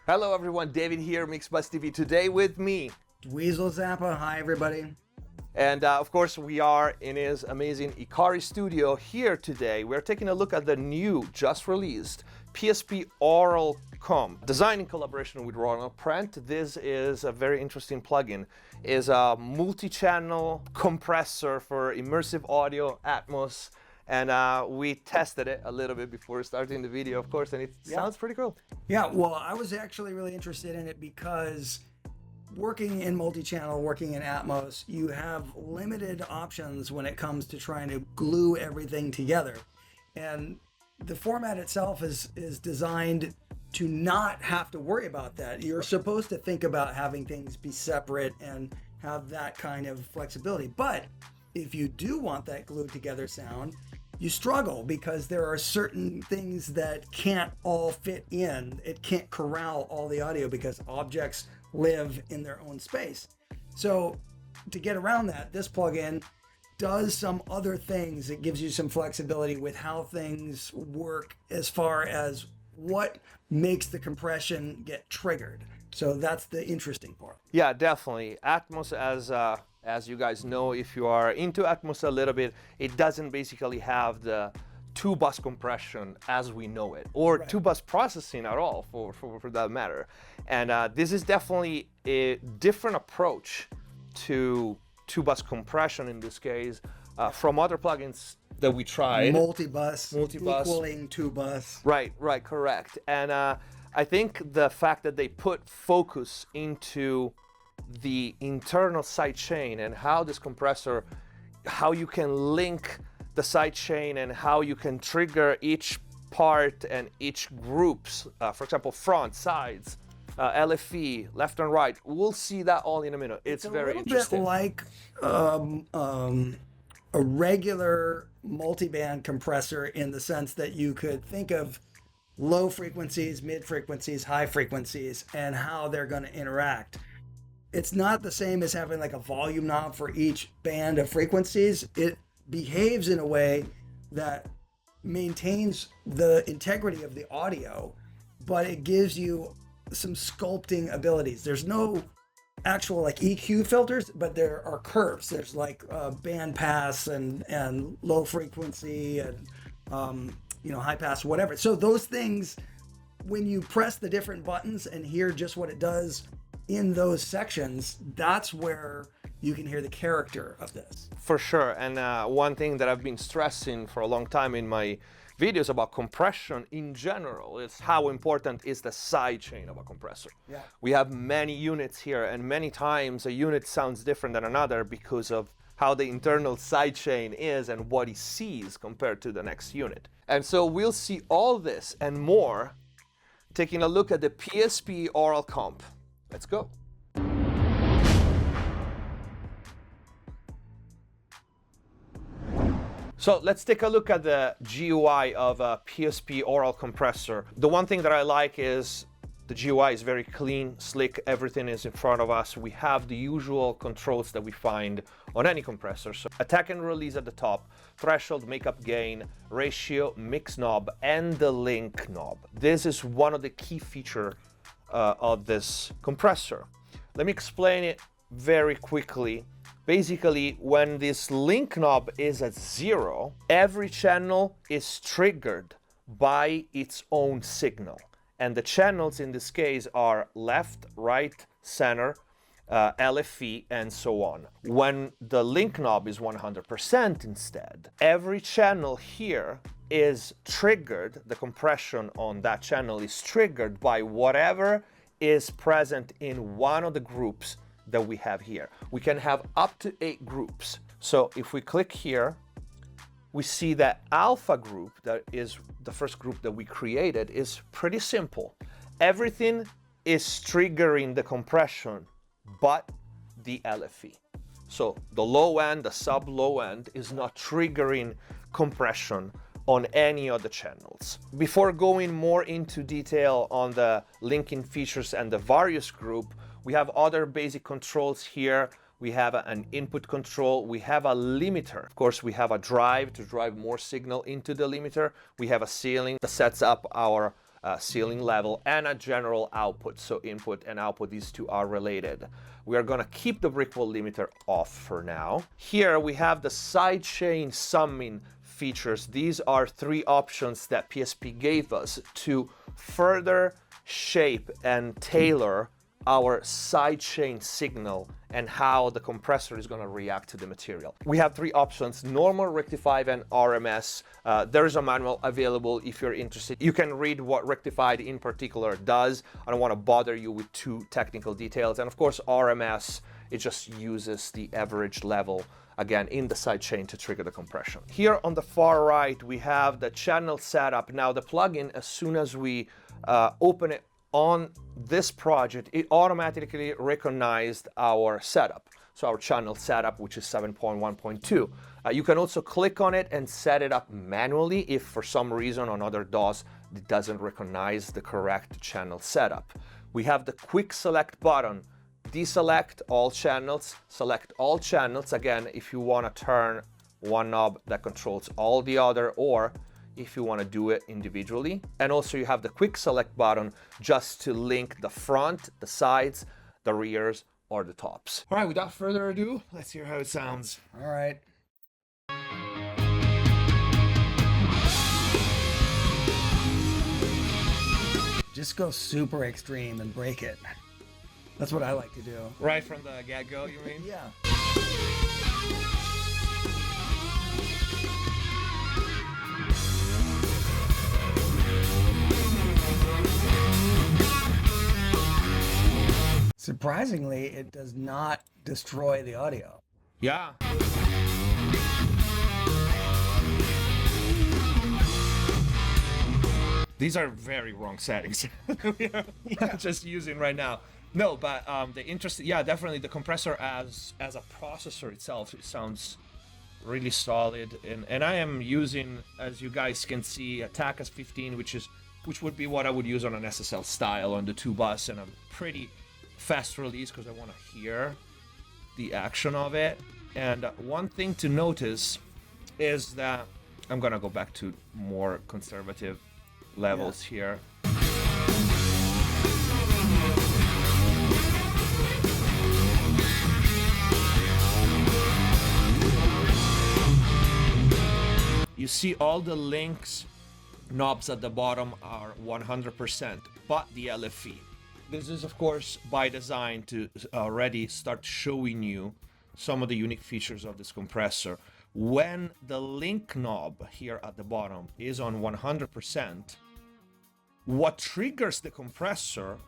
Hello everyone, David here, MixBuzz TV. Today with me, Dweezil Zappa. Hi everybody. and of course we are in his amazing Ikari studio here today. We're taking a look at the new, just released PSP auralComp, designed in collaboration with Ronald Prent. This is a very interesting plugin. It's a multi-channel compressor for immersive audio, ATMOS, and we tested it a little bit before starting the video, of course, and it sounds pretty cool. Yeah, well, I was actually really interested in it because working in multi-channel, working in Atmos, you have limited options when it comes to trying to glue everything together. And the format itself is designed to not have to worry about that. You're supposed to think about having things be separate and have that kind of flexibility. But if you do want that glued together sound, you struggle because there are certain things that can't all fit in. It can't corral all the audio because objects live in their own space. So to get around that, this plugin does some other things. It gives you some flexibility with how things work as far as what makes the compression get triggered. So that's the interesting part. Yeah, definitely. Atmos, as you guys know, if you are into Atmos a little bit, it doesn't basically have the two-bus compression as we know it, or two-bus processing at all, for that matter. And this is definitely a different approach to two-bus compression in this case from other plugins that we tried. Multi-bus equaling two-bus. Right, correct. And I think the fact that they put focus into the internal sidechain and how this compressor, how you can link the sidechain and how you can trigger each part and each groups, for example, front, sides, LFE, left and right. We'll see that all in a minute. It's very interesting. A little bit like a regular multiband compressor in the sense that you could think of low frequencies, mid frequencies, high frequencies, and how they're going to interact. It's not the same as having like a volume knob for each band of frequencies. It behaves in a way that maintains the integrity of the audio, but it gives you some sculpting abilities. There's no actual like EQ filters, but there are curves. There's like band pass and low frequency and high pass, whatever. So those things, when you press the different buttons and hear just what it does in those sections, that's where you can hear the character of this. For sure. And one thing that I've been stressing for a long time in my videos about compression in general is how important is the sidechain of a compressor. Yeah. We have many units here, and many times a unit sounds different than another because of how the internal sidechain is and what it sees compared to the next unit. And so we'll see all this and more taking a look at the PSP auralComp. Let's go. So let's take a look at the GUI of a PSP aural compressor. The one thing that I like is the GUI is very clean, slick, everything is in front of us. We have the usual controls that we find on any compressor. So attack and release at the top, threshold, makeup gain, ratio, mix knob, and the link knob. This is one of the key features of this compressor. Let me explain it very quickly. Basically, when this link knob is at 0, every channel is triggered by its own signal. And the channels in this case are left, right, center, LFE, and so on. When the link knob is 100% instead, every channel here is triggered, the compression on that channel is triggered by whatever is present in one of the groups that we have here. We can have up to 8 groups. So if we click here, we see that alpha group, that is the first group that we created, is pretty simple. Everything is triggering the compression but the LFE. So the low end, the sub low end is not triggering compression on any of the channels. Before going more into detail on the linking features and the various group, we have other basic controls here. We have an input control, we have a limiter. Of course, we have a drive to drive more signal into the limiter. We have a ceiling that sets up our ceiling level, and a general output. So input and output, these two are related. We are gonna keep the brick wall limiter off for now. Here we have the sidechain summing features. These are 3 options that PSP gave us to further shape and tailor our sidechain signal and how the compressor is going to react to the material. We have 3 options: normal, rectified, and RMS. There is a manual available if you're interested. You can read what rectified in particular does. I don't want to bother you with too technical details. And of course, RMS, it just uses the average level, again, in the sidechain to trigger the compression. Here on the far right, we have the channel setup. Now the plugin, as soon as we open it on this project, it automatically recognized our setup. So our channel setup, which is 7.1.2. You can also click on it and set it up manually if for some reason on other DAWs it doesn't recognize the correct channel setup. We have the quick select button. Deselect all channels, select all channels. Again, if you want to turn one knob that controls all the other, or if you want to do it individually. And also you have the quick select button just to link the front, the sides, the rears, or the tops. All right, without further ado, let's hear how it sounds. All right. Just go super extreme and break it. That's what I like to do. Right from the get-go, you mean? Yeah. Surprisingly, it does not destroy the audio. Yeah. These are very wrong settings we are just using right now. No, but the interesting, yeah, definitely the compressor as a processor itself, it sounds really solid. And I am using, as you guys can see, a TACAS 15, which would be what I would use on an SSL style on the 2 bus, and a pretty fast release because I want to hear the action of it. And one thing to notice is that I'm gonna go back to more conservative levels here. You see all the links knobs at the bottom are 100%, but the LFE. This is of course by design to already start showing you some of the unique features of this compressor. When the link knob here at the bottom is on 100%, what triggers the compressor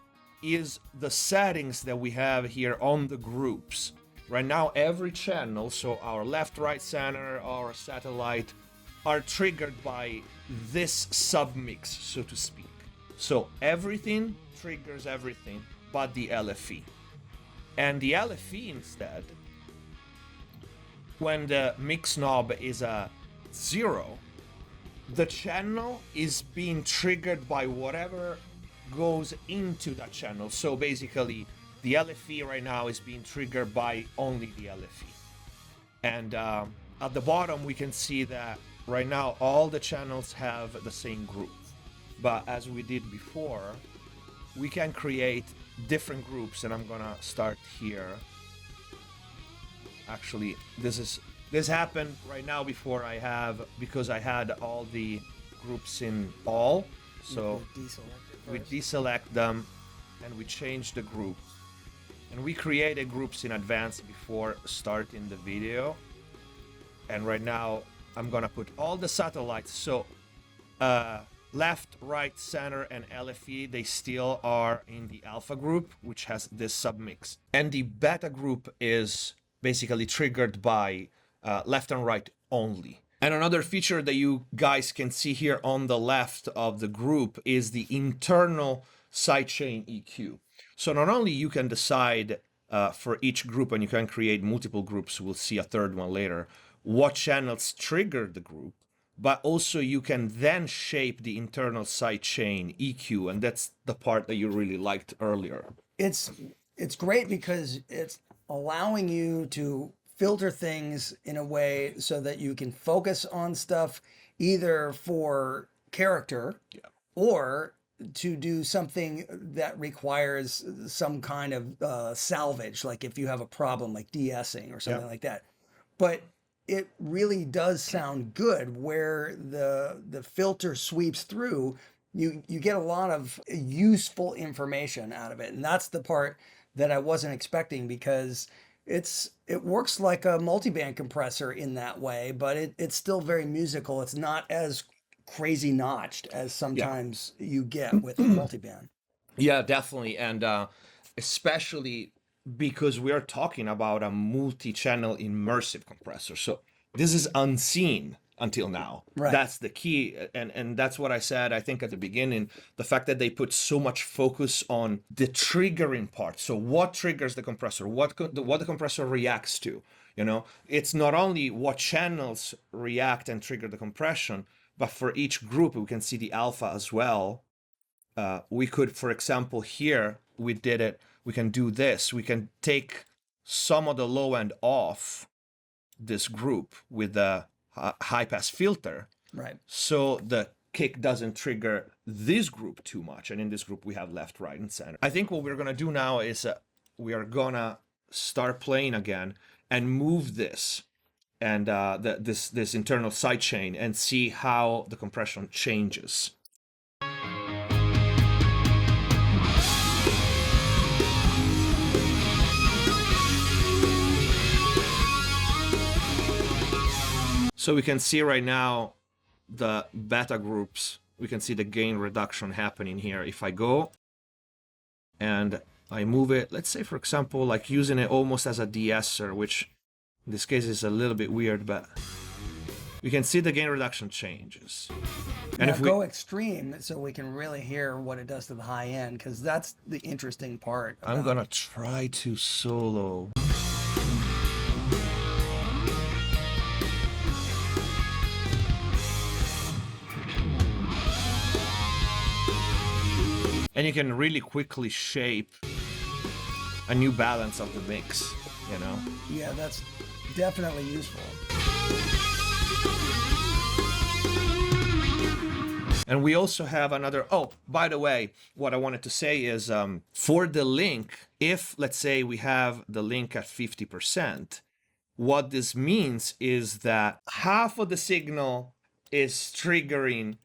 is the settings that we have here on the groups. Right now, every channel, so our left, right, center, our satellite, are triggered by this submix, so to speak. So everything triggers everything but the LFE. And the LFE instead, when the mix knob is a 0, the channel is being triggered by whatever goes into that channel. So basically, the LFE right now is being triggered by only the LFE. And at the bottom, we can see that right now all the channels have the same group. But as we did before, we can create different groups, and I'm gonna start here. Actually, this happened right now before because I had all the groups in all. So we deselect them and we change the group. And we created groups in advance before starting the video. And right now I'm gonna put all the satellites. So left, right, center, and LFE, they still are in the alpha group, which has this submix. And the beta group is basically triggered by left and right only. And another feature that you guys can see here on the left of the group is the internal sidechain EQ. So not only you can decide for each group, and you can create multiple groups, we'll see a third one later, what channels trigger the group, but also you can then shape the internal sidechain EQ, and that's the part that you really liked earlier. It's great because it's allowing you to filter things in a way so that you can focus on stuff either for character or to do something that requires some kind of salvage, like if you have a problem like de-essing or something like that. But it really does sound good where the filter sweeps through. You get a lot of useful information out of it, and that's the part that I wasn't expecting, because it works like a multiband compressor in that way, but it's still very musical. It's not as crazy notched as sometimes you get with multiband. Yeah, definitely. And especially because we are talking about a multi-channel immersive compressor. So this is unseen until now. Right. That's the key. And that's what I said, I think, at the beginning, the fact that they put so much focus on the triggering part. So what triggers the compressor, what the compressor reacts to. It's not only what channels react and trigger the compression, but for each group, we can see the alpha as well. We could, for example, here, we can do this. We can take some of the low end off this group with the high pass filter. Right. So the kick doesn't trigger this group too much. And in this group, we have left, right, and center. I think what we're going to do now is we are going to start playing again and move this and this internal sidechain and see how the compression changes. So we can see right now the beta groups. We can see the gain reduction happening here. If I go and I move it, let's say, for example, like using it almost as a de-esser, which in this case is a little bit weird, but you can see the gain reduction changes. And if we go extreme, so we can really hear what it does to the high end, because that's the interesting part. I'm going to try to solo. And you can really quickly shape a new balance of the mix, Yeah, that's definitely useful. And we also have another, by the way, what I wanted to say is for the link, if let's say we have the link at 50%, what this means is that half of the signal is triggering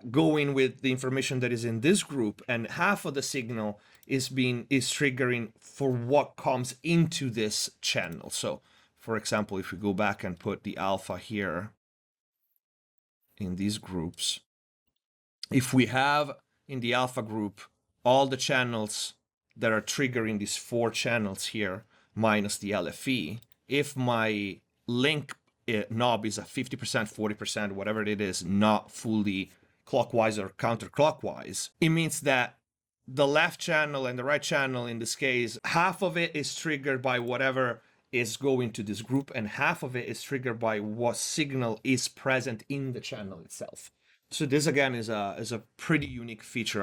going with the information that is in this group, and half of the signal is triggering for what comes into this channel. So, for example, if we go back and put the alpha here in these groups, if we have in the alpha group all the channels that are triggering these 4 channels here minus the LFE, if my link knob is at 50%, 40%, whatever it is, not fully clockwise or counterclockwise, it means that the left channel and the right channel, in this case, half of it is triggered by whatever is going to this group, and half of it is triggered by what signal is present in the channel itself. So this again is a pretty unique feature.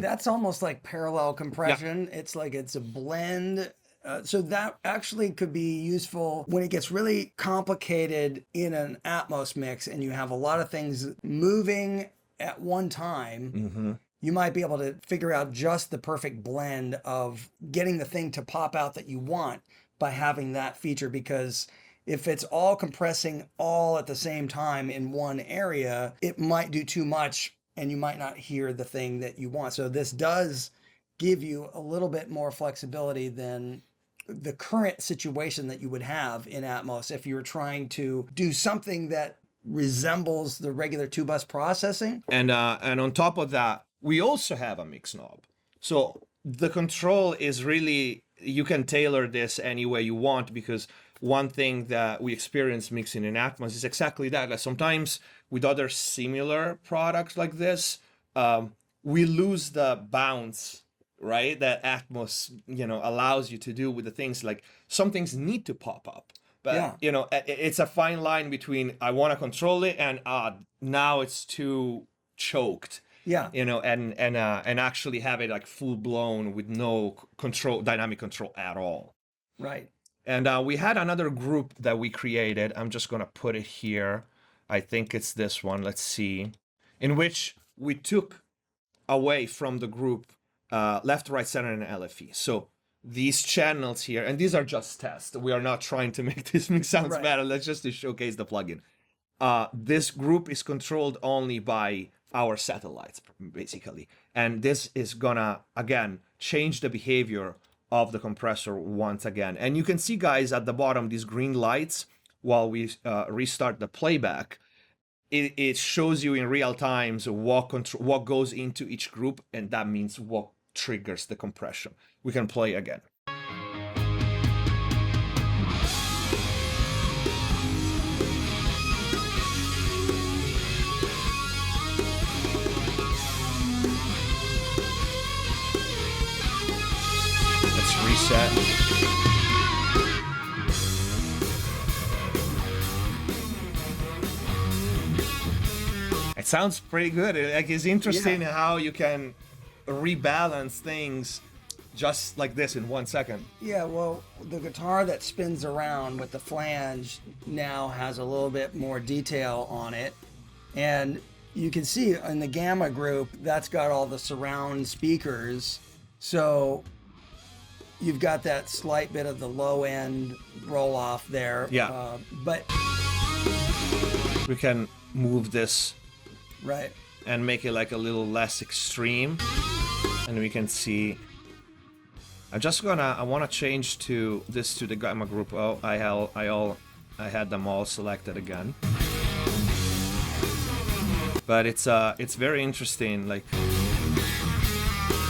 That's almost like parallel compression. Yeah. It's like it's a blend. So that actually could be useful when it gets really complicated in an Atmos mix and you have a lot of things moving at one time. Mm-hmm. You might be able to figure out just the perfect blend of getting the thing to pop out that you want by having that feature, because if it's all compressing all at the same time in one area, it might do too much and you might not hear the thing that you want. So this does give you a little bit more flexibility than the current situation that you would have in Atmos if you were trying to do something that resembles the regular 2-bus processing. And on top of that, we also have a mix knob. So the control is really, you can tailor this any way you want, because one thing that we experience mixing in Atmos is exactly that. Like sometimes with other similar products like this, we lose the bounce, right, that Atmos allows you to do with the things. Like some things need to pop up, but it's a fine line between I want to control it and now it's too choked, and actually have it like full blown with no control, dynamic control at all. Right. And we had another group that we created. I'm just gonna put it here. I think it's this one. Let's see, in which we took away from the group, left, right, center, and LFE. So these channels here, and these are just tests. We are not trying to make this mix sounds better. Let's just to showcase the plugin. This group is controlled only by our satellites, basically. And this is gonna, again, change the behavior of the compressor once again. And you can see, guys, at the bottom, these green lights, while we restart the playback, it shows you in real time what goes into each group, and that means what triggers the compression. We can play again. Let's reset. It sounds pretty good. Like, it's interesting how you can rebalance things just like this in 1 second. Yeah, well, the guitar that spins around with the flange now has a little bit more detail on it. And you can see in the Gamma group, that's got all the surround speakers. So you've got that slight bit of the low end roll off there. Yeah. But we can move this right and make it like a little less extreme, and we can see. I want to change to this to the Gamma group. Oh, I had them all selected again. But it's very interesting. Like,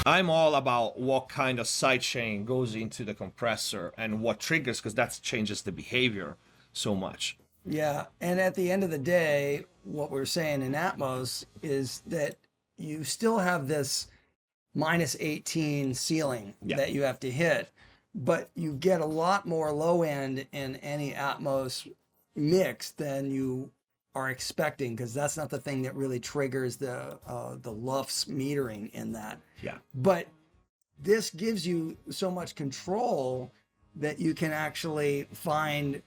I'm all about what kind of sidechain goes into the compressor and what triggers, because that changes the behavior so much. Yeah, and at the end of the day, what we're saying in Atmos is that you still have this -18 ceiling that you have to hit, but you get a lot more low end in any Atmos mix than you are expecting, because that's not the thing that really triggers the LUFS metering in that. Yeah. But this gives you so much control that you can actually find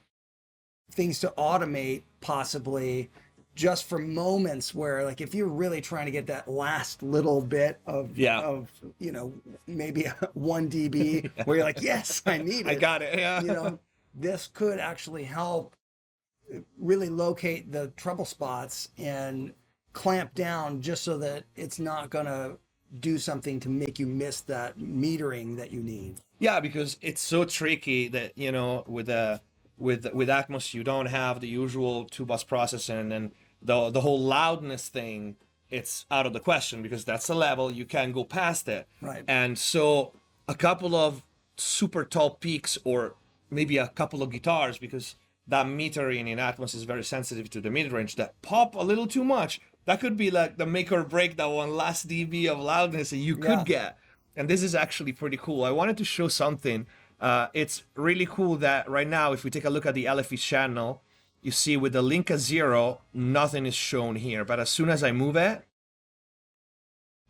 things to automate, possibly, just for moments where, like, if you're really trying to get that last little bit of you know, maybe 1 dB where you're like, yes, I need it. I got it. Yeah. You know, this could actually help really locate the trouble spots and clamp down, just so that it's not gonna do something to make you miss that metering that you need. Yeah, because it's so tricky that, you know, with Atmos, you don't have the usual 2-bus processor, and then the whole loudness thing, it's out of the question, because that's a level you can't go past it. Right. And so a couple of super tall peaks, or maybe a couple of guitars, because that metering in Atmos is very sensitive to the mid-range, that pop a little too much, that could be like the make or break that one last dB of loudness that you could get. And this is actually pretty cool. I wanted to show something. It's really cool that right now, if we take a look at the LFE channel, you see with the link at 0, nothing is shown here. But as soon as I move it,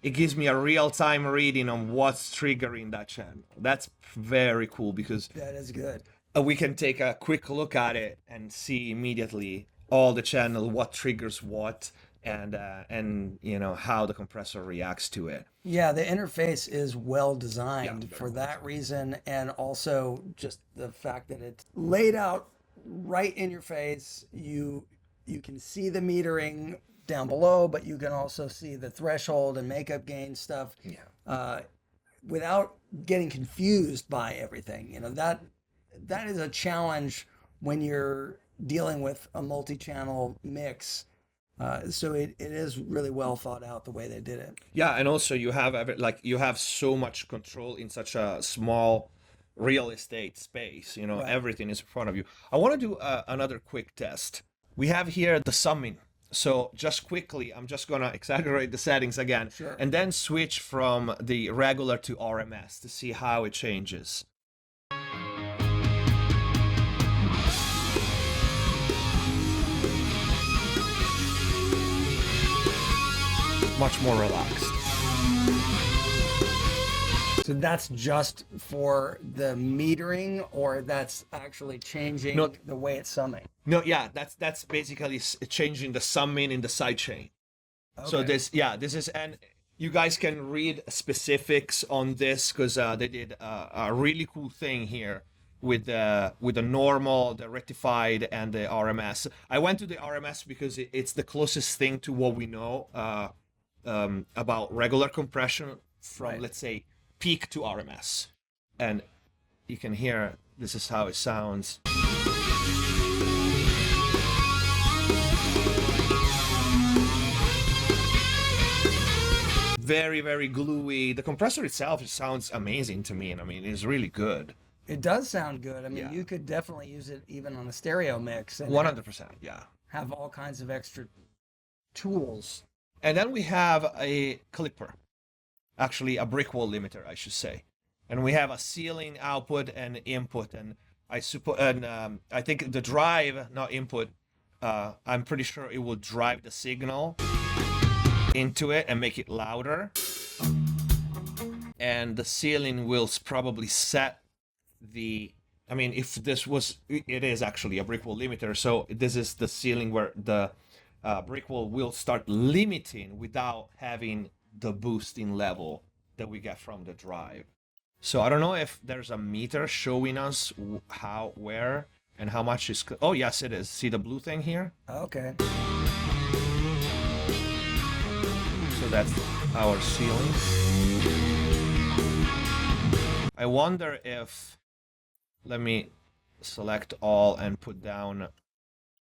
it gives me a real-time reading on what's triggering that channel. That's very cool, because that is good. We can take a quick look at it and see immediately all the channel, what triggers what, and you know, how the compressor reacts to it. Yeah, the interface is well designed for that reason, and also just the fact that it's laid out right in your face. You can see the metering down below, but you can also see the threshold and makeup gain stuff without getting confused by everything. You know, that is a challenge when you're dealing with a multi-channel mix. So it is really well thought out the way they did it. Yeah, and also you have so much control in such a small real estate space. You know, everything is in front of you. I want to do another quick test. We have here the summing. So just quickly, I'm just gonna exaggerate the settings again, and then switch from the regular to RMS to see how it changes. Much more relaxed. So that's just for the metering, or that's actually changing the way it's summing? No, yeah, that's basically changing the summing in the sidechain. Okay. So this is, and You guys can read specifics on this because they did a really cool thing here with the normal, the rectified, and the RMS. I went to the RMS because it's the closest thing to what we know about regular compression from, let's say, peak to RMS. And you can hear this is how it sounds. Very, very gluey. The compressor itself sounds amazing to me, and I mean, it's really good. It does sound good. I mean, you could definitely use it even on a stereo mix. And 100%, yeah. Have all kinds of extra tools. And then we have a clipper. Actually, a brick wall limiter, I should say. And we have a ceiling output and input. And I think the drive, not input, I'm pretty sure it will drive the signal into it and make it louder. And the ceiling will probably set I mean, if this was, it is actually a brick wall limiter, so this is the ceiling where the brick wall will start limiting without having the boosting level that we get from the drive. So I don't know if there's a meter showing us how, where, and how much is, oh yes it is. See the blue thing here? Okay. So that's our ceiling. I wonder if, let me select all and put down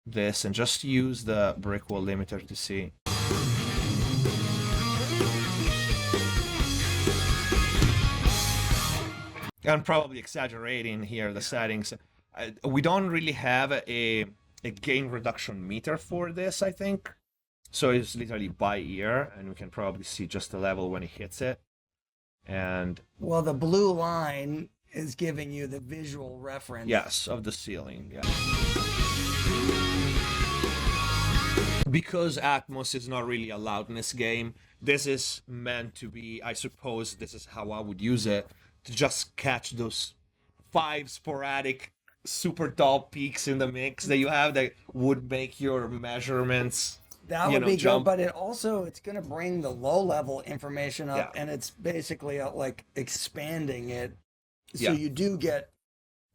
this and just use the brick wall limiter to see. I'm probably exaggerating here the settings. We don't really have a gain reduction meter for this, I think. So it's literally by ear, and we can probably see just the level when it hits it. And well, the blue line is giving you the visual reference. Yes, of the ceiling, yeah. Because Atmos is not really a loudness game, this is meant to be, I suppose this is how I would use it, to just catch those 5 sporadic super dull peaks in the mix that you have that would make your measurements that would be jump. Good, but it's going to bring the low level information up, and it's basically like expanding it. So you do get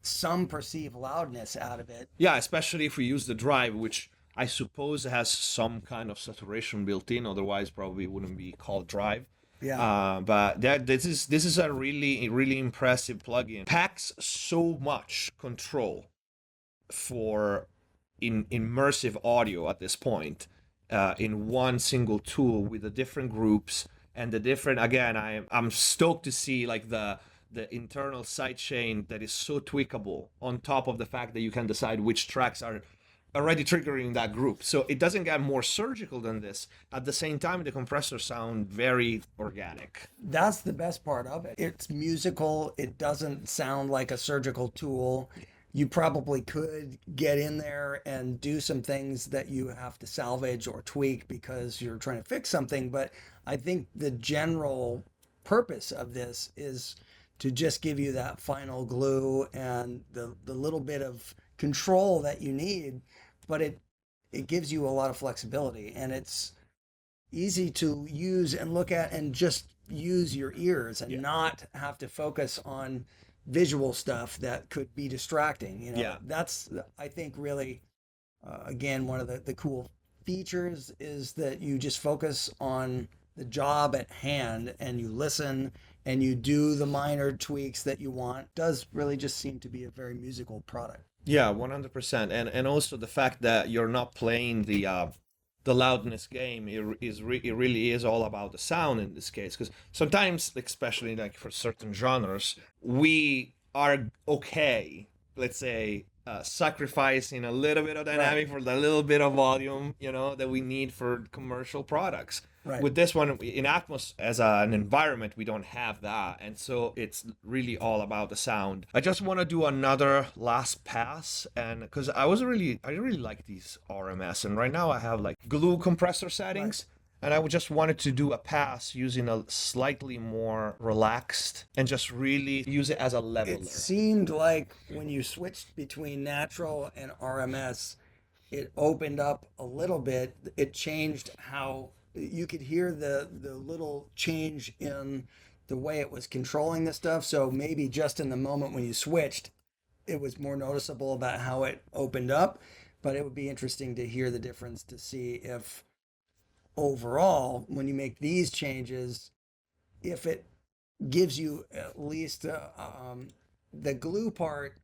some perceived loudness out of it. Yeah, especially if we use the drive, which I suppose has some kind of saturation built in. Otherwise, probably wouldn't be called drive. Yeah. But this is a really impressive plugin. Packs so much control for immersive audio at this point in one single tool with the different groups and the different. Again, I'm stoked to see like the internal sidechain that is so tweakable on top of the fact that you can decide which tracks are already triggering that group. So it doesn't get more surgical than this. At the same time, the compressors sound very organic. That's the best part of it. It's musical. It doesn't sound like a surgical tool. You probably could get in there and do some things that you have to salvage or tweak because you're trying to fix something. But I think the general purpose of this is to just give you that final glue and the little bit of control that you need, but it gives you a lot of flexibility, and it's easy to use and look at and just use your ears and not have to focus on visual stuff that could be distracting. That's, I think, really again, one of the cool features is that you just focus on the job at hand and you listen and you do the minor tweaks that you want. It does really just seem to be a very musical product. Yeah, 100%. And also the fact that you're not playing the loudness game. It really is all about the sound in this case, because sometimes, especially like for certain genres, we are okay, let's say, sacrificing a little bit of dynamic for the little bit of volume, that we need for commercial products. Right. With this one, in Atmos, as an environment, we don't have that. And so it's really all about the sound. I just want to do another last pass, and because I really like these RMS. And right now I have like glue compressor settings. Right. And I just wanted to do a pass using a slightly more relaxed and just really use it as a leveler. It seemed like when you switched between natural and RMS, it opened up a little bit. It changed how you could hear the little change in the way it was controlling the stuff. So maybe just in the moment when you switched, it was more noticeable about how it opened up. But it would be interesting to hear the difference to see if overall, when you make these changes, if it gives you at least the glue part,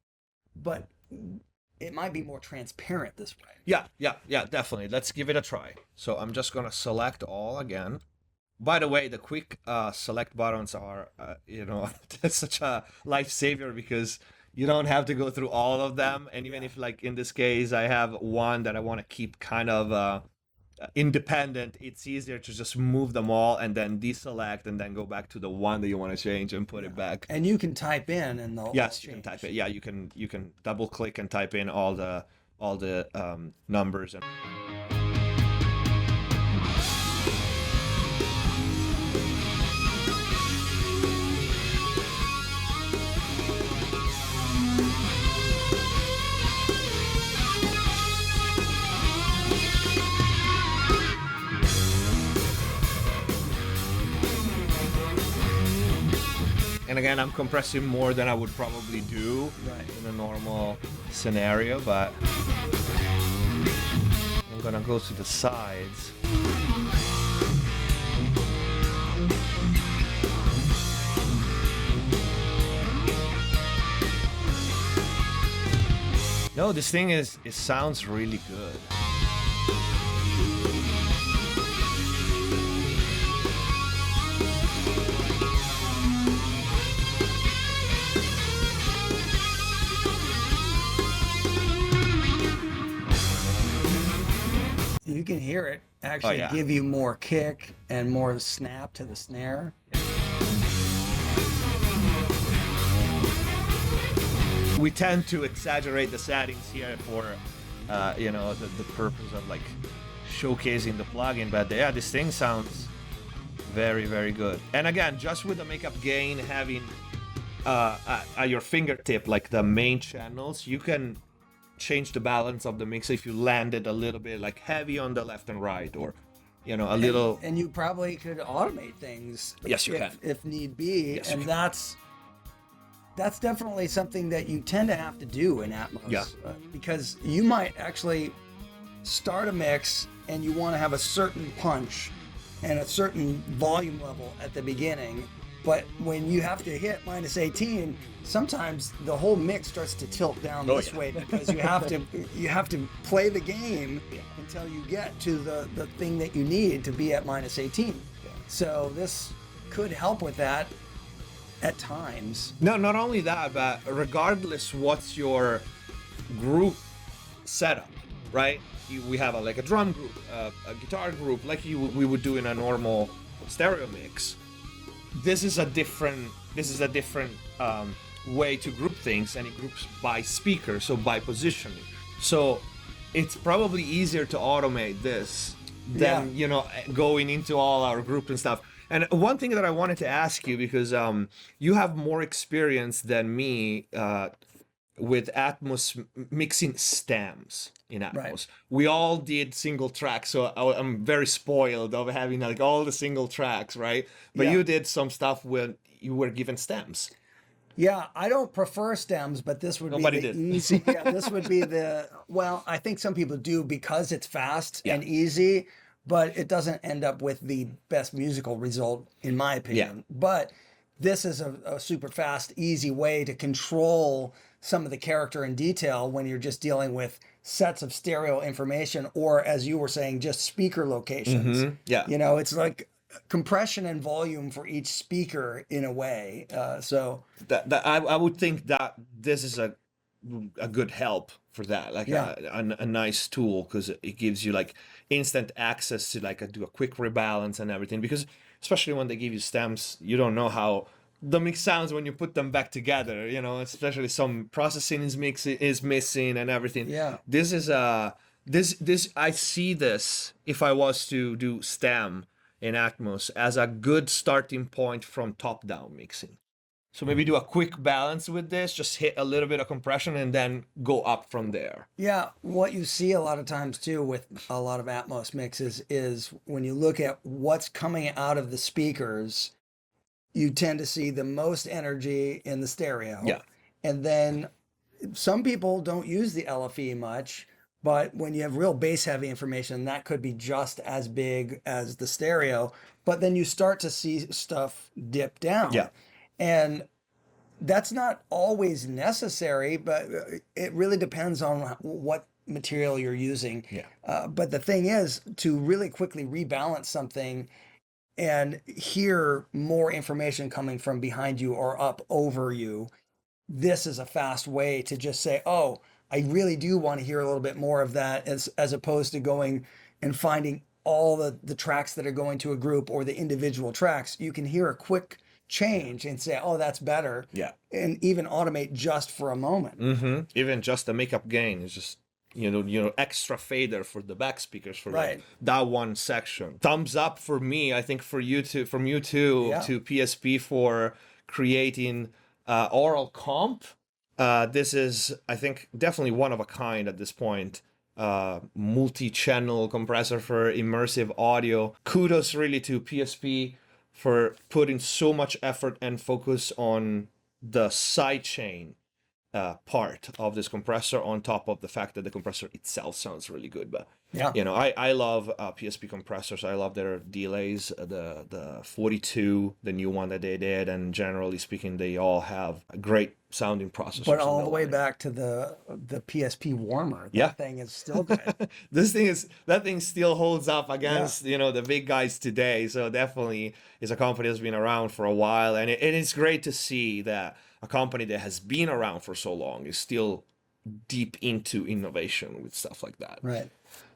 but it might be more transparent this way. Yeah, definitely. Let's give it a try. So I'm just gonna select all again. By the way, the quick select buttons are, that's such a lifesaver because you don't have to go through all of them. And even if, like in this case, I have one that I want to keep kind of independent, it's easier to just move them all and then deselect and then go back to the one that you want to change and put it back. And you can type in and they'll Yes, you can type it. Yeah, you can double click and type in all the numbers and. And again, I'm compressing more than I would probably do in a normal scenario, but I'm gonna go to the sides. No, this thing it sounds really good. You can hear it actually give you more kick and more snap to the snare. We tend to exaggerate the settings here for, the purpose of like showcasing the plugin. But yeah, this thing sounds very, very good. And again, just with the makeup gain having at your fingertip, like the main channels, you can change the balance of the mix if you landed a little bit like heavy on the left and right, or a little. And you probably could automate things. Yes, you can if need be. Yes, and that's definitely something that you tend to have to do in Atmos, because you might actually start a mix and you want to have a certain punch and a certain volume level at the beginning. But when you have to hit -18, sometimes the whole mix starts to tilt down this way because you have to play the game until you get to the thing that you need to be at -18. So this could help with that at times. No, not only that, but regardless what's your group setup, right? We have a drum group, a guitar group, like we would do in a normal stereo mix. This is a different way to group things, and it groups by speaker, so by positioning. So it's probably easier to automate this than going into all our group and stuff. And one thing that I wanted to ask you, because you have more experience than me with Atmos mixing stems in Atmos. Right. We all did single tracks, so I'm very spoiled of having like all the single tracks, right? But you did some stuff when you were given stems. Yeah, I don't prefer stems, but this would be the easy. This would be I think some people do because it's fast and easy, but it doesn't end up with the best musical result, in my opinion. But this is a super fast, easy way to control some of the character and detail when you're just dealing with sets of stereo information, or as you were saying, just speaker locations. Mm-hmm. Yeah. It's like compression and volume for each speaker in a way. So I would think that this is a good help for that, like a nice tool, because it gives you like instant access to like do a quick rebalance and everything, because especially when they give you stems, you don't know how the mix sounds when you put them back together, especially some processing is missing and everything. This is this I see this, if I was to do stem in Atmos, as a good starting point from top down mixing. So maybe do a quick balance with this, just hit a little bit of compression and then go up from there. Yeah, what you see a lot of times too with a lot of Atmos mixes is when you look at what's coming out of the speakers, you tend to see the most energy in the stereo. Yeah. And then some people don't use the LFE much, but when you have real bass heavy information, that could be just as big as the stereo. But then you start to see stuff dip down. Yeah. And that's not always necessary, but it really depends on what material you're using. Yeah. But the thing is, to really quickly rebalance something and hear more information coming from behind you or up over you, this is a fast way to just say, oh, I really do want to hear a little bit more of that, as opposed to going and finding all the tracks that are going to a group or the individual tracks. You can hear a quick change and say, oh, that's better. Yeah. And even automate just for a moment. Mm-hmm. Even just the makeup gain is just, you know, extra fader for the back speakers for Right. like that one section. Thumbs up for me, I think from you too, Yeah. to PSP for creating auralComp. This is, I think, definitely one of a kind at this point. Multi-channel compressor for immersive audio. Kudos really to PSP for putting so much effort and focus on the sidechain part of this compressor, on top of the fact that the compressor itself sounds really good. But Yeah. you know, I love PSP compressors. I love their delays, the 42, the new one that they did, and generally speaking, they all have great sounding processors. But all in the way line. back to the PSP warmer. Yeah. That thing is still good. That thing still holds up against you know, the big guys today. So definitely is a company that's been around for a while, and it's great to see that a company that has been around for so long is still deep into innovation with stuff like that. Right.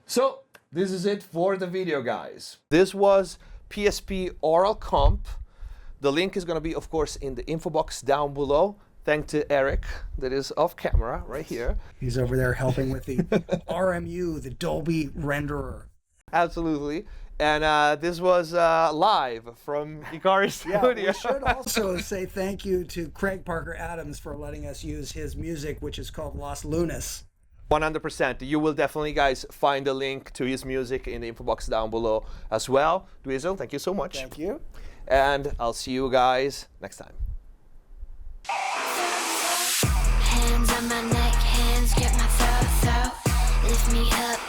So this is it for the video, guys. This was PSP auralComp. The link is going to be, of course, in the info box down below. Thanks to Eric, that is off camera right here. He's over there helping with the RMU, the Dolby renderer. Absolutely. And this was live from Ikari Studio. Yeah, we should also say thank you to Craig Parker Adams for letting us use his music, which is called Los Lunas. 100%. You will definitely, guys, find a link to his music in the info box down below as well. Dweezil, thank you so much. Thank you. And I'll see you guys next time. Hands on my neck, hands get my throat. Lift me up,